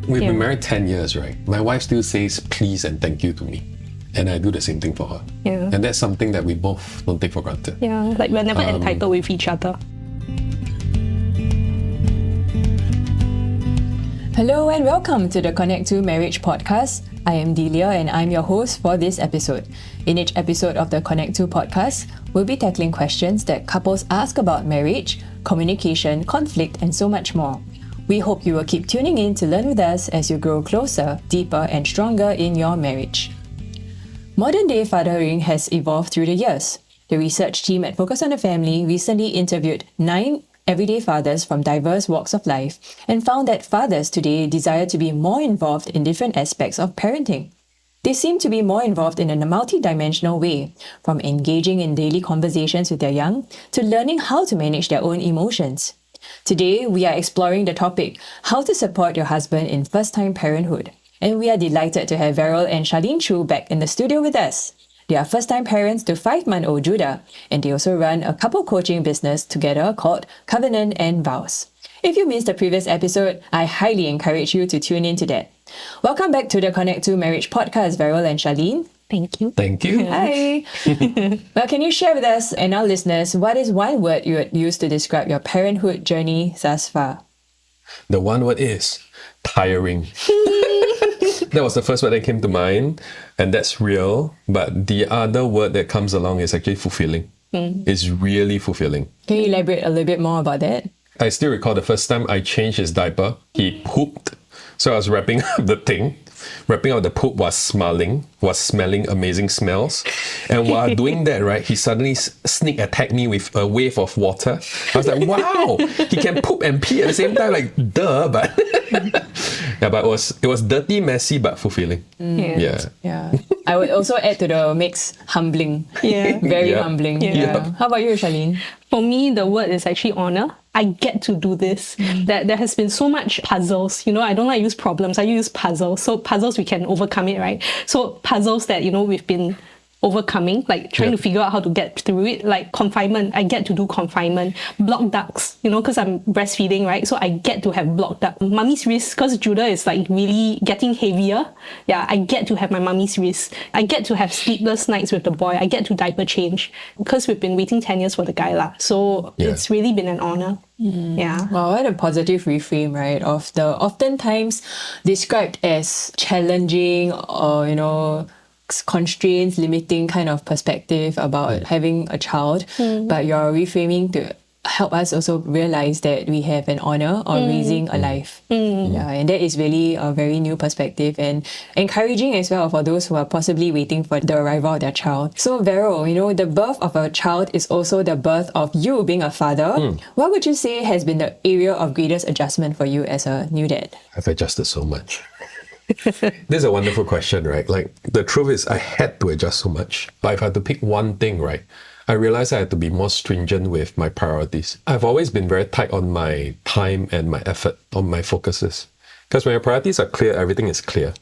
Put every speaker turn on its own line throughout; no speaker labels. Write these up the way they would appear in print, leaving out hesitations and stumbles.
We've been married 10 years, right? My wife still says please and thank you to me. And I do the same thing for her.
Yeah.
And that's something that we both don't take for granted.
Yeah, like we're never entitled with each other.
Hello and welcome to the Connect2 Marriage Podcast. I am Delia and I'm your host for this episode. In each episode of the Connect2 Podcast, we'll be tackling questions that couples ask about marriage, communication, conflict, and so much more. We hope you will keep tuning in to learn with us as you grow closer, deeper, and stronger in your marriage. Modern-day fathering has evolved through the years. The research team at Focus on the Family recently interviewed 9 everyday fathers from diverse walks of life and found that fathers today desire to be more involved in different aspects of parenting. They seem to be more involved in a multi-dimensional way, from engaging in daily conversations with their young to learning how to manage their own emotions. Today, we are exploring the topic, how to support your husband in first-time parenthood. And we are delighted to have Verrill and Charlene Choo back in the studio with us. They are first-time parents to 5-month-old Judah, and they also run a couple coaching business together called Covenant and Vows. If you missed the previous episode, I highly encourage you to tune in to that. Welcome back to the Connect2 Marriage Podcast, Verrill and Charlene.
Thank you.
Thank you.
Hi. Well, can you share with us and our listeners what is one word you would use to describe your parenthood journey thus far?
The one word is tiring. That was the first word that came to mind, and that's real. But the other word that comes along is actually fulfilling. It's really fulfilling.
Can you elaborate a little bit more about that?
I still recall the first time I changed his diaper, he pooped. So I was wrapping up the thing. Wrapping up the poop was smelling amazing smells. And while doing that, right, he suddenly sneak attacked me with a wave of water. I was like, wow, he can poop and pee at the same time, like, duh, but... Yeah, but it was dirty, messy, but fulfilling.
Yeah. I would also add to the mix, humbling.
Yeah.
Very humbling.
Yeah.
How about you, Charlene?
For me, the word is actually honor. I get to do this. That there has been so much puzzles. I don't like to use problems. I use puzzles. So puzzles, we can overcome it, right? So puzzles that, we've been overcoming, like trying to figure out how to get through it, like confinement. I get to do confinement. Blocked ducts, because I'm breastfeeding, right? So I get to have blocked duct. Mummy's wrist, because Judah is like really getting heavier. Yeah, I get to have my mummy's wrist. I get to have sleepless nights with the boy. I get to diaper change because we've been waiting 10 years for the guy lah. So it's really been an honor. Yeah.
Wow, what a positive reframe, right? Of the oftentimes described as challenging or, constraints, limiting kind of perspective about having a child, but you're reframing to help us also realize that we have an honor on raising a life. Yeah, and that is really a very new perspective and encouraging as well for those who are possibly waiting for the arrival of their child. So Verrill, the birth of a child is also the birth of you being a father. What would you say has been the area of greatest adjustment for you as a new dad?
I've adjusted so much. This is a wonderful question, right? Like, the truth is I had to adjust so much. But if I had to pick one thing, right, I realized I had to be more stringent with my priorities. I've always been very tight on my time and my effort, on my focuses. Because when your priorities are clear, everything is clear.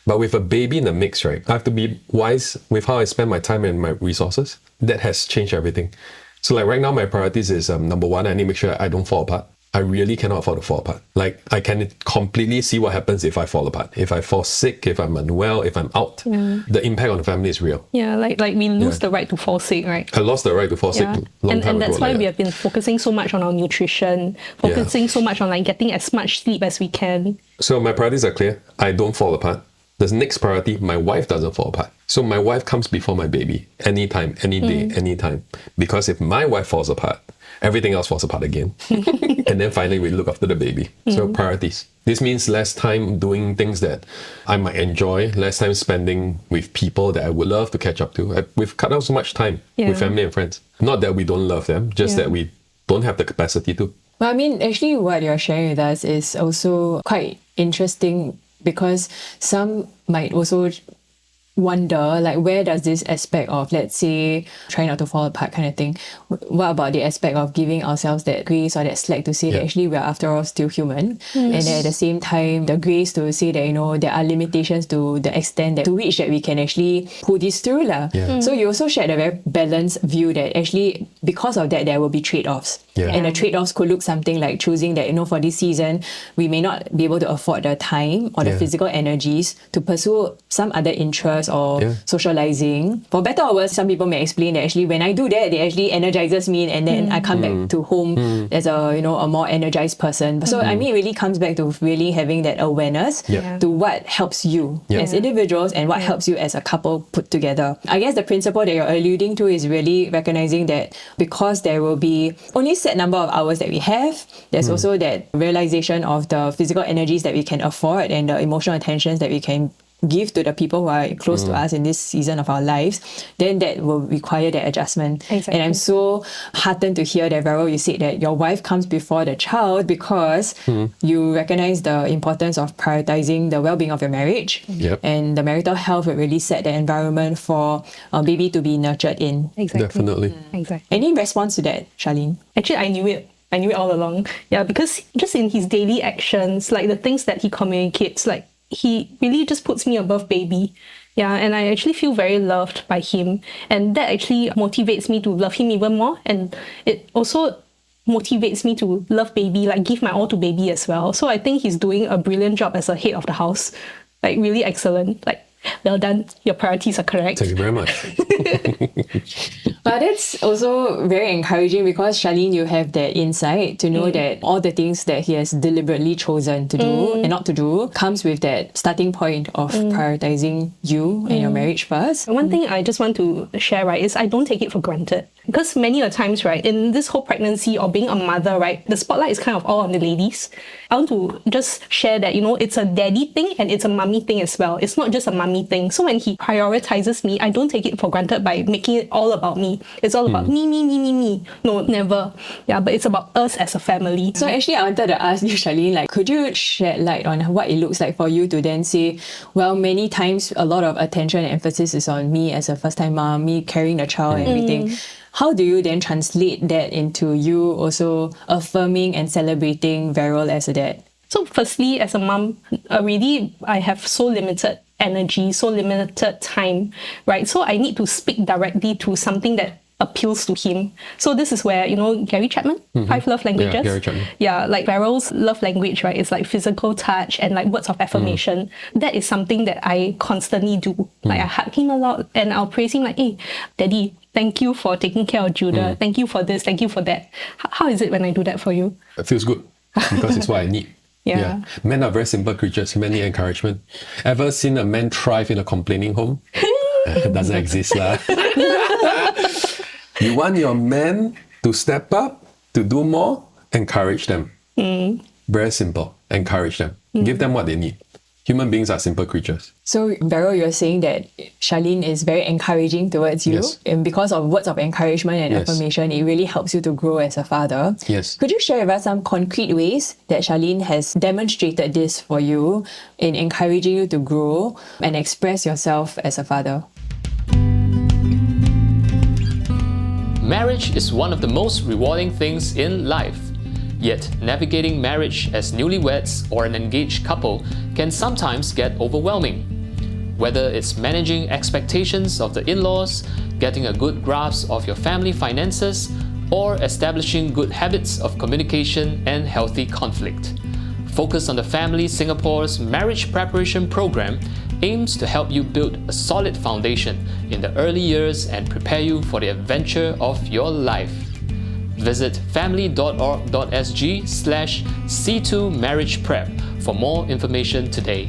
But with a baby in the mix, right, I have to be wise with how I spend my time and my resources. That has changed everything. So like right now, my priorities is number one, I need to make sure I don't fall apart. I really cannot afford to fall apart. Like, I can completely see what happens if I fall apart. If I fall sick, if I'm unwell, if I'm out, the impact on the family is real.
Yeah, like we lose the right to fall sick, right?
I lost the right to fall sick long time ago.
And that's why we have been focusing so much on our nutrition, focusing so much on like getting as much sleep as we can.
So my priorities are clear. I don't fall apart. The next priority, my wife doesn't fall apart. So my wife comes before my baby. Anytime, any day, anytime. Because if my wife falls apart, everything else falls apart again. And then finally we look after the baby. So priorities. This means less time doing things that I might enjoy, less time spending with people that I would love to catch up to. We've cut out so much time with family and friends. Not that we don't love them, just that we don't have the capacity to.
Well, I mean, actually what you're sharing with us is also quite interesting because some might also wonder, like, where does this aspect of, let's say, trying not to fall apart kind of thing, what about the aspect of giving ourselves that grace or that slack to say that actually we're after all still human, and then at the same time the grace to say that, you know, there are limitations to the extent that to which that we can actually pull this through lah. So you also shared a very balanced view that actually because of that there will be trade-offs, and the trade-offs could look something like choosing that, you know, for this season we may not be able to afford the time or the physical energies to pursue some other interests or socializing. For better or worse, some people may explain that actually when I do that, it actually energizes me, and then I come back to home as a, you know, a more energized person. So I mean, it really comes back to really having that awareness to what helps you as individuals and what helps you as a couple put together. I guess the principle that you're alluding to is really recognizing that because there will be only set number of hours that we have, there's also that realization of the physical energies that we can afford and the emotional attentions that we can give to the people who are close to us in this season of our lives, then that will require that adjustment. And I'm so heartened to hear that, Verrill, you said that your wife comes before the child because you recognize the importance of prioritizing the well-being of your marriage, and the marital health will really set the environment for a baby to be nurtured in.
Definitely.
Any response to that, Charlene?
Actually, I knew it all along. Yeah, because just in his daily actions, like the things that he communicates, like he really just puts me above baby. Yeah, and I actually feel very loved by him. And that actually motivates me to love him even more. And it also motivates me to love baby, like give my all to baby as well. So I think he's doing a brilliant job as a head of the house. Like really excellent. Like, well done. Your priorities are correct.
Thank you very much.
But that's also very encouraging because, Charlene, you have that insight to know that all the things that he has deliberately chosen to do and not to do comes with that starting point of prioritizing you and your marriage first.
One thing I just want to share, right, is I don't take it for granted. Because many a times, right, in this whole pregnancy or being a mother, right, the spotlight is kind of all on the ladies. I want to just share that, you know, it's a daddy thing and it's a mummy thing as well. It's not just a mummy thing. So when he prioritizes me, I don't take it for granted by making it all about me. It's all about me. No, never. Yeah, but it's about us as a family.
So actually, I wanted to ask you, Charlene, like, could you shed light on what it looks like for you to then say, well, many times a lot of attention and emphasis is on me as a first-time mom, me carrying the child and everything. How do you then translate that into you also affirming and celebrating Verrill as a dad?
So firstly, as a mom, already I have so limited energy, so limited time, right? So I need to speak directly to something that appeals to him. So this is where, you know, Gary Chapman, 5 love languages.
Yeah, Gary Chapman.
Yeah, like Verrill's love language, right? It's like physical touch and like words of affirmation. That is something that I constantly do. Like I hug him a lot and I'll praise him like, hey, Daddy, thank you for taking care of Judah. Thank you for this. Thank you for that. How is it when I do that for you?
It feels good because it's what I need.
Yeah.
Men are very simple creatures. Men need encouragement. Ever seen a man thrive in a complaining home? It doesn't exist lah. You want your men to step up, to do more, encourage them. Very simple. Encourage them. Give them what they need. Human beings are simple creatures.
So, Verrill, you're saying that Charlene is very encouraging towards you.
Yes.
And because of words of encouragement and affirmation, it really helps you to grow as a father.
Yes.
Could you share with us some concrete ways that Charlene has demonstrated this for you in encouraging you to grow and express yourself as a father?
Marriage is one of the most rewarding things in life. Yet, navigating marriage as newlyweds or an engaged couple can sometimes get overwhelming. Whether it's managing expectations of the in-laws, getting a good grasp of your family finances, or establishing good habits of communication and healthy conflict. Focus on the Family Singapore's Marriage Preparation Program aims to help you build a solid foundation in the early years and prepare you for the adventure of your life. Visit family.org.sg/C2 Marriage Prep for more information today.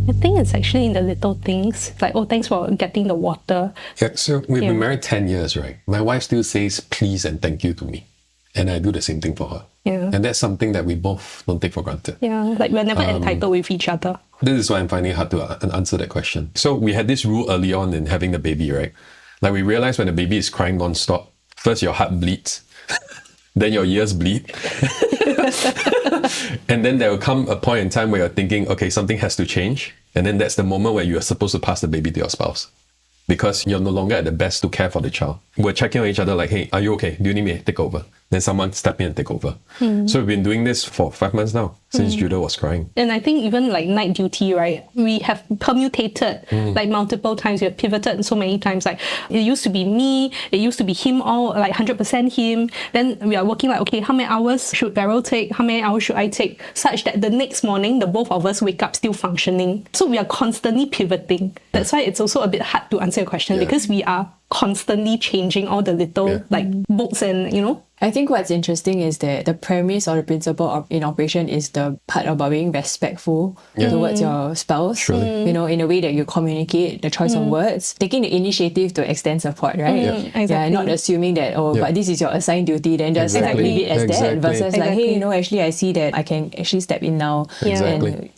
I think it's actually in the little things. It's like, oh, thanks for getting the water.
Yeah, so we've been married 10 years, right? My wife still says please and thank you to me. And I do the same thing for her.
Yeah.
And that's something that we both don't take for granted.
Yeah, like we're never entitled with each other.
This is why I'm finding it hard to answer that question. So we had this rule early on in having the baby, right? Like we realized when the baby is crying non-stop, first your heart bleeds. then your ears bleed. And then there will come a point in time where you're thinking, okay, something has to change. And then that's the moment where you are supposed to pass the baby to your spouse, because you're no longer at the best to care for the child. We're checking on each other like, hey, are you okay? Do you need me to take over? Then someone step in and take over. So we've been doing this for 5 months now, since Judah was crying.
And I think even like night duty, right? We have permutated like multiple times. We have pivoted so many times. Like it used to be me, it used to be him all, like 100% him. Then we are working like, okay, how many hours should Verrill take? How many hours should I take? Such that the next morning, the both of us wake up still functioning. So we are constantly pivoting. That's why it's also a bit hard to answer your question, because we are constantly changing all the little like books and, you know.
I think what's interesting is that the premise or the principle of in operation is the part about being respectful towards your spouse.
Surely.
You know, in a way that you communicate the choice of words, taking the initiative to extend support, right?
Exactly.
Not assuming that, but this is your assigned duty, then just like leave it as that, versus like, hey, you know, actually I see that I can actually step in now and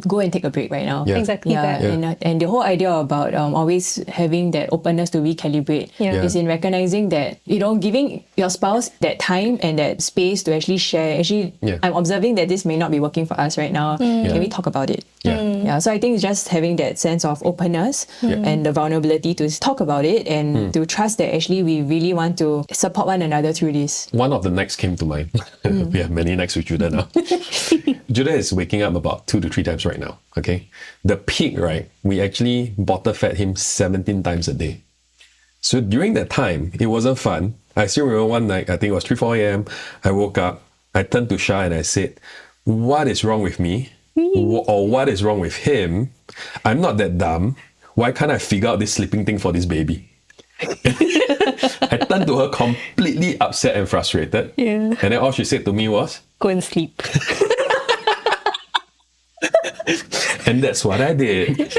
go and take a break right now.
Exactly that.
And the whole idea about always having that openness to recalibrate is in recognizing that, you know, giving your spouse that time and that space to actually share. Actually, I'm observing that this may not be working for us right now. Can we talk about it? So I think it's just having that sense of openness and the vulnerability to talk about it and to trust that actually we really want to support one another through this.
One of the necks came to mind. We have many necks with Judah now. Judah is waking up about 2 to 3 times right now. Okay, the peak, right? We actually bottle fed him 17 times a day. So during that time, it wasn't fun. I still remember one night, I think it was 3, 4 a.m. I woke up, I turned to Shah and I said, what is wrong with me? Or what is wrong with him? I'm not that dumb. Why can't I figure out this sleeping thing for this baby? I turned to her completely upset and frustrated. And then all she said to me was,
Go and sleep.
and that's what I did.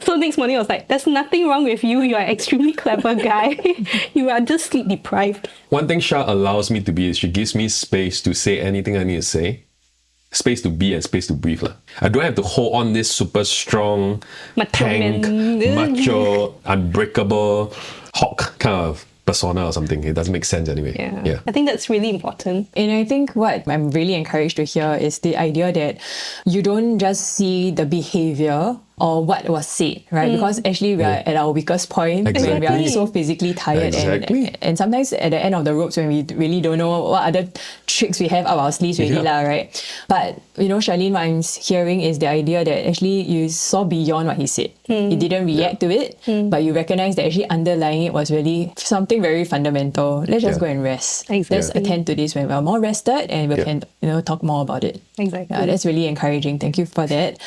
So next morning I was like, there's nothing wrong with you. You are an extremely clever guy. You are just sleep deprived.
One thing Shah allows me to be is she gives me space to say anything I need to say. Space to be and space to breathe. I don't have to hold on this super strong, tank, macho, unbreakable, hawk kind of persona or something. It doesn't make sense anyway.
I think that's really important.
And I think what I'm really encouraged to hear is the idea that you don't just see the behavior or what was said, right? Because actually we are at our weakest point when we are so physically tired and sometimes at the end of the ropes when we really don't know what other tricks we have up our sleeves really, right? But you know, Charlene, what I'm hearing is the idea that actually you saw beyond what he said. You didn't react to it, but you recognize that actually underlying it was really something very fundamental. Let's just go and rest. Let's attend to this when we're more rested and we can, you know, talk more about it. That's really encouraging. Thank you for that.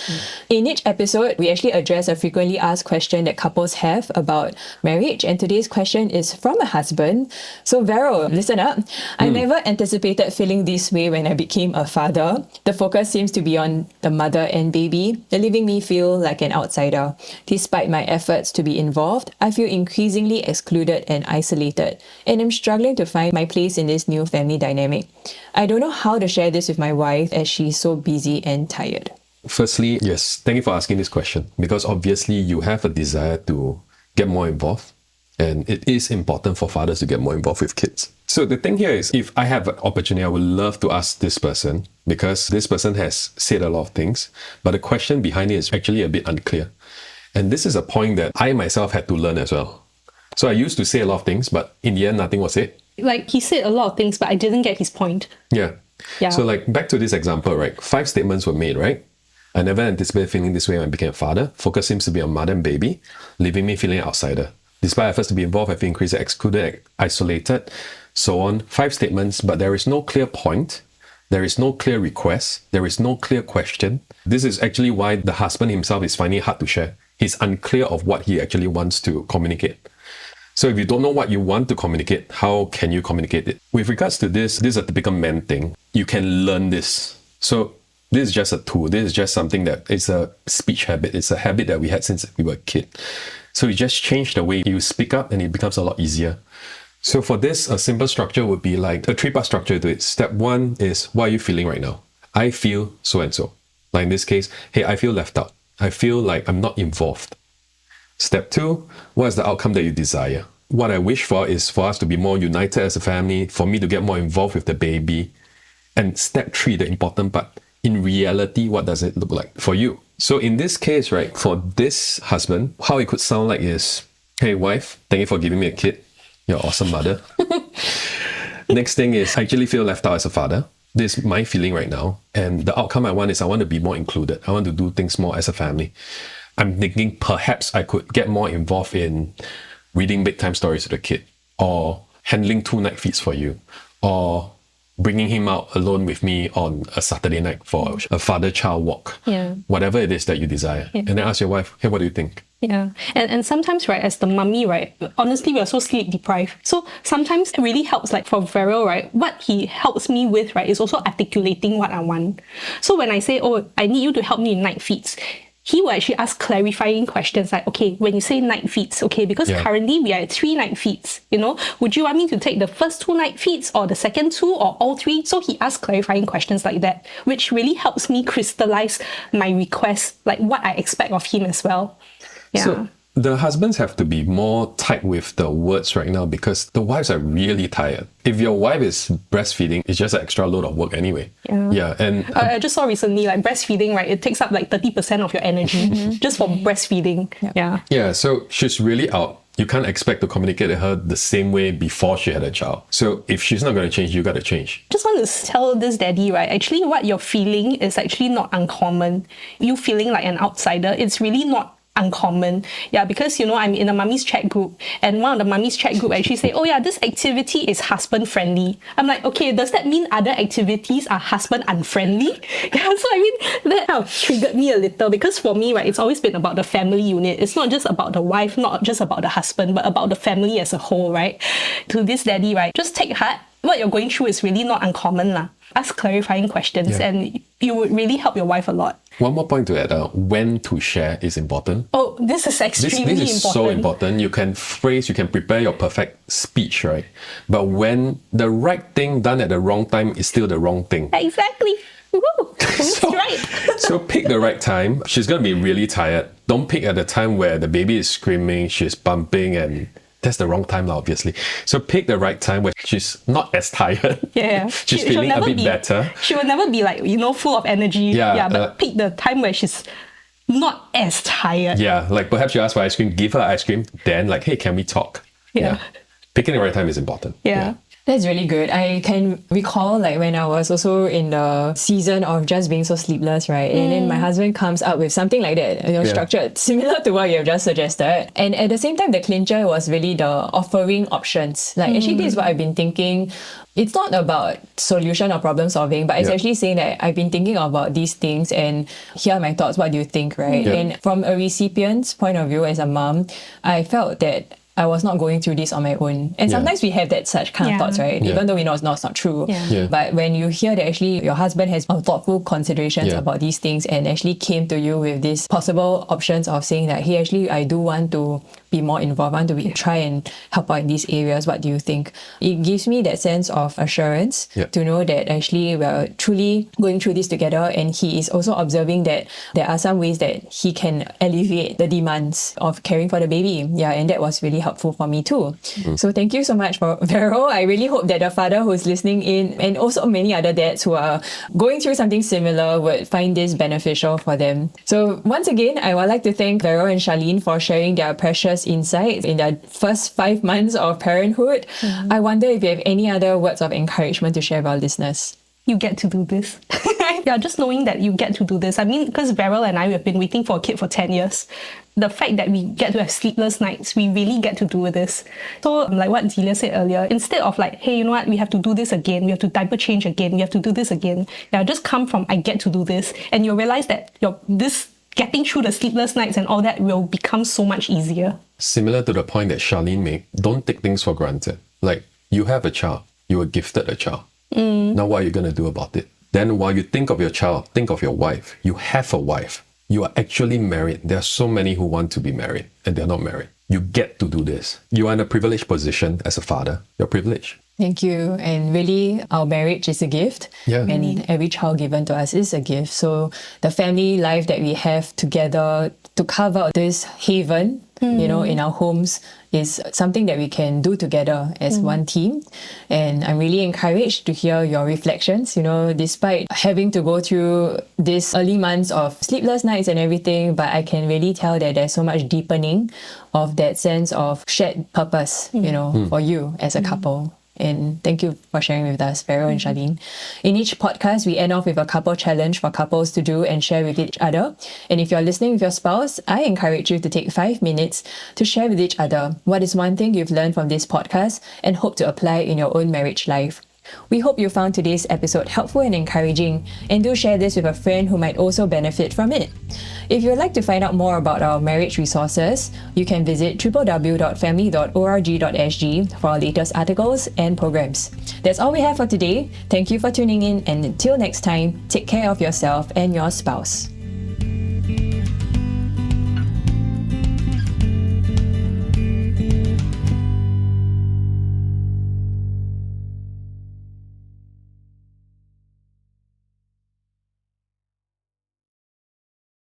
In each episode, we actually address a frequently asked question that couples have about marriage, and today's question is from a husband. So Verrill, listen up. I never anticipated feeling this way when I became a father. The focus seems to be on the mother and baby, leaving me feel like an outsider. Despite my efforts to be involved, I feel increasingly excluded and isolated, and I'm struggling to find my place in this new family dynamic. I don't know how to share this with my wife as she's so busy and tired.
Firstly, yes, thank you for asking this question, because obviously you have a desire to get more involved, and it is important for fathers to get more involved with kids. So the thing here is, if I have an opportunity, I would love to ask this person, because this person has said a lot of things, but the question behind it is actually a bit unclear. And this is a point that I myself had to learn as well. So I used to say a lot of things, but in the end, nothing was said.
Like, he said a lot of things, but I didn't get his point. So like, back to this example, right? 5 statements were made, right? I never anticipated feeling this way when I became a father. Focus seems to be on mother and baby, leaving me feeling an outsider. Despite efforts to be involved, I feel increasingly excluded, isolated, so on. 5 statements, but there is no clear point. There is no clear request. There is no clear question. This is actually why the husband himself is finding it hard to share. He's unclear of what he actually wants to communicate. So if you don't know what you want to communicate, how can you communicate it? With regards to this is a typical man thing. You can learn this. So this is just a tool. This is just something that is a speech habit. It's a habit that we had since we were a kid. So you just change the way you speak up and it becomes a lot easier. So for this, a simple structure would be like a 3-part structure to it. Step 1 is, what are you feeling right now? I feel so and so. Like in this case, hey, I feel left out. I feel like I'm not involved. Step 2, what is the outcome that you desire?
what I wish for is for us to be more united as a family, for me to get more involved with the baby. And step 3, the important part, in reality, what does it look like for you? So in this case, right, for this husband, how it could sound like is, hey wife, thank you for giving me a kid. You're an awesome mother. Next thing is, I actually feel left out as a father. This is my feeling right now. And the outcome I want is I want to be more included. I want to do things more as a family. I'm thinking perhaps I could get more involved in reading bedtime stories to the kid, or handling 2 night feeds for you, or bringing him out alone with me on a Saturday night for a father-child walk.
Yeah.
Whatever it is that you desire.
Yeah.
And then ask your wife, hey, what do you think?
Yeah. And sometimes, right, as the mummy, right, honestly, we are so sleep deprived. So sometimes it really helps, like for Verrill, right, what he helps me with, right, is also articulating what I want. So when I say, oh, I need you to help me in night feeds, he will actually ask clarifying questions like, okay, when you say night feeds, okay, because currently we are at 3 night feeds, you know, would you want me to take the first 2 night feeds or the second 2 or all 3? So he asks clarifying questions like that, which really helps me crystallize my request, like what I expect of him as well. Yeah.
So the husbands have to be more tight with the words right now because the wives are really tired. If your wife is breastfeeding, it's just an extra load of work anyway. Yeah. And
I just saw recently, like breastfeeding, right? It takes up like 30% of your energy just for breastfeeding. Yeah.
So she's really out. You can't expect to communicate to her the same way before she had a child. So if she's not going to change, you got to change.
Just want to tell this daddy, right? Actually, what you're feeling is actually not uncommon. You feeling like an outsider, it's really not uncommon. Yeah, because, you know, I'm in a mummy's chat group and one of the mummy's chat group actually say, oh yeah, this activity is husband friendly. I'm like, okay, does that mean other activities are husband unfriendly? Yeah, so I mean, that kind of triggered me a little because for me, right, it's always been about the family unit. It's not just about the wife, not just about the husband, but about the family as a whole, right? To this daddy, right, just take heart. What you're going through is really not uncommon lah. Ask clarifying questions and you would really help your wife a lot.
One more point to add, when to share is important.
Oh, this is extremely important.
This is so important. You can prepare your perfect speech, right? But when the right thing done at the wrong time is still the wrong thing.
Exactly. Woo, that's right.
So pick the right time. She's going to be really tired. Don't pick at the time where the baby is screaming, she's bumping, and that's the wrong time, obviously. So pick the right time where she's not as tired.
Yeah.
She's feeling a bit better.
She will never be like, you know, full of energy. But pick the time where she's not as tired.
Yeah, like perhaps you ask for ice cream, give her ice cream, then like, hey, can we talk?
Yeah.
Picking the right time is important.
Yeah.
That's really good. I can recall like when I was also in the season of just being so sleepless, right? And then my husband comes up with something like that, you know, structured, similar to what you have just suggested. And at the same time, the clincher was really the offering options. Like actually this is what I've been thinking. It's not about solution or problem solving, but it's actually saying that I've been thinking about these things and here are my thoughts. What do you think, right? And from a recipient's point of view as a mom, I felt that I was not going through this on my own. And sometimes we have that such kind of thoughts, right? Even though we know it's not true. But when you hear that actually your husband has thoughtful considerations about these things and actually came to you with these possible options of saying that, hey, actually, I do want to be more involved. I want to try and help out in these areas. What do you think? It gives me that sense of assurance to know that actually we're truly going through this together, and he is also observing that there are some ways that he can alleviate the demands of caring for the baby. Yeah, and that was really helpful for me too. So thank you so much for Verrill. I really hope that the father who's listening in and also many other dads who are going through something similar would find this beneficial for them. So once again, I would like to thank Verrill and Charlene for sharing their precious insights in their first 5 months of parenthood. I wonder if you have any other words of encouragement to share with our listeners.
You get to do this. Yeah, just knowing that you get to do this. I mean, because Verrill and I have been waiting for a kid for 10 years. The fact that we get to have sleepless nights, we really get to do this. So like what Delia said earlier, instead of like, hey, you know what, we have to do this again, we have to diaper change again, we have to do this again. Yeah, just come from I get to do this. And you'll realize that this getting through the sleepless nights and all that will become so much easier.
Similar to the point that Charlene made, don't take things for granted. Like, you have a child, you were gifted a child. Now what are you going to do about it? Then while you think of your child, think of your wife. You have a wife. You are actually married. There are so many who want to be married and they're not married. You get to do this. You are in a privileged position as a father. You're privileged.
Thank you. And really, our marriage is a gift.
Yeah.
And every child given to us is a gift. So the family life that we have together to carve out this haven, you know, in our homes is something that we can do together as one team. And I'm really encouraged to hear your reflections, you know, despite having to go through these early months of sleepless nights and everything, but I can really tell that there's so much deepening of that sense of shared purpose, you know, for you as a couple. And thank you for sharing with us, Verrill and Charlene. In each podcast, we end off with a couple challenge for couples to do and share with each other. And if you're listening with your spouse, I encourage you to take 5 minutes to share with each other what is one thing you've learned from this podcast and hope to apply in your own marriage life. We hope you found today's episode helpful and encouraging, and do share this with a friend who might also benefit from it. If you would like to find out more about our marriage resources, you can visit www.family.org.sg for our latest articles and programs. That's all we have for today. Thank you for tuning in, and until next time, take care of yourself and your spouse.